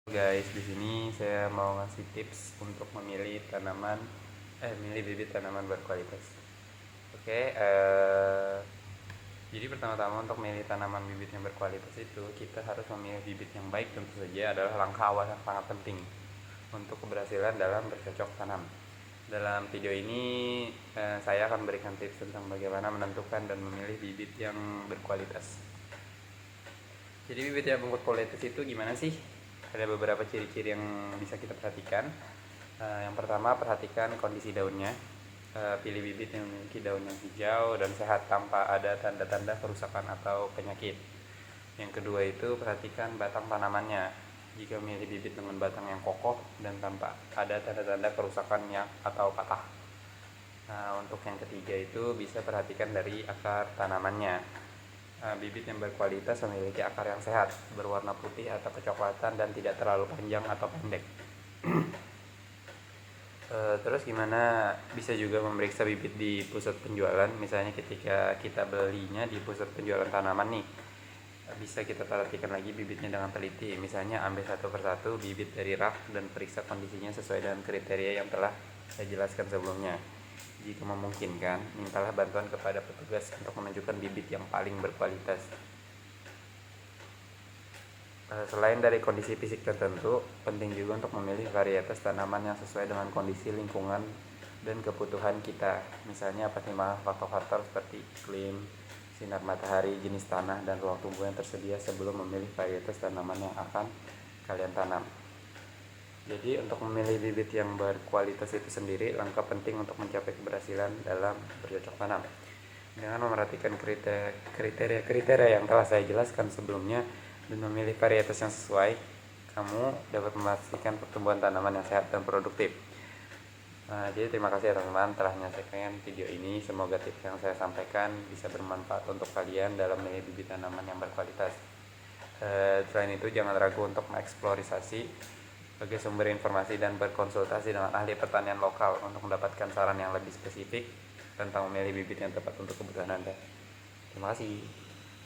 Guys, di sini saya mau ngasih tips untuk memilih milih bibit tanaman berkualitas. Oke, jadi pertama-tama untuk memilih tanaman bibit yang berkualitas itu kita harus memilih bibit yang baik. Tentu saja adalah langkah awal yang sangat penting untuk keberhasilan dalam bercocok tanam. Dalam video ini saya akan berikan tips tentang bagaimana menentukan dan memilih bibit yang berkualitas. Jadi bibit yang berkualitas itu gimana sih? Ada beberapa ciri-ciri yang bisa kita perhatikan. Yang pertama, perhatikan kondisi daunnya. Pilih bibit yang memiliki daun yang hijau dan sehat tanpa ada tanda-tanda kerusakan atau penyakit. Yang kedua itu perhatikan batang tanamannya. Jika memilih bibit dengan batang yang kokoh dan tanpa ada tanda-tanda kerusakan atau patah. Nah, untuk yang ketiga itu bisa perhatikan dari akar tanamannya. Bibit yang berkualitas memiliki akar yang sehat, berwarna putih atau kecoklatan dan tidak terlalu panjang atau pendek. Terus gimana bisa juga memeriksa bibit di pusat penjualan, misalnya ketika kita belinya di pusat penjualan tanaman nih, bisa kita perhatikan lagi bibitnya dengan teliti. Misalnya ambil satu persatu bibit dari rak dan periksa kondisinya sesuai dengan kriteria yang telah saya jelaskan sebelumnya. Jika memungkinkan, mintalah bantuan kepada petugas untuk menunjukkan bibit yang paling berkualitas. Selain dari kondisi fisik tertentu, penting juga untuk memilih varietas tanaman yang sesuai dengan kondisi lingkungan dan kebutuhan kita. Misalnya pertimbangan faktor-faktor seperti iklim, sinar matahari, jenis tanah, dan ruang tumbuh yang tersedia sebelum memilih varietas tanaman yang akan kalian tanam. Jadi untuk memilih bibit yang berkualitas itu sendiri langkah penting untuk mencapai keberhasilan dalam bercocok tanam. Dengan memperhatikan kriteria yang telah saya jelaskan sebelumnya dan memilih varietas yang sesuai, kamu dapat memastikan pertumbuhan tanaman yang sehat dan produktif. Jadi terima kasih ya teman-teman telah menyaksikan video ini. Semoga tips yang saya sampaikan bisa bermanfaat untuk kalian dalam memilih bibit tanaman yang berkualitas. Selain itu jangan ragu untuk mengeksplorasi sebagai sumber informasi dan berkonsultasi dengan ahli pertanian lokal untuk mendapatkan saran yang lebih spesifik tentang memilih bibit yang tepat untuk kebutuhan Anda. Terima kasih.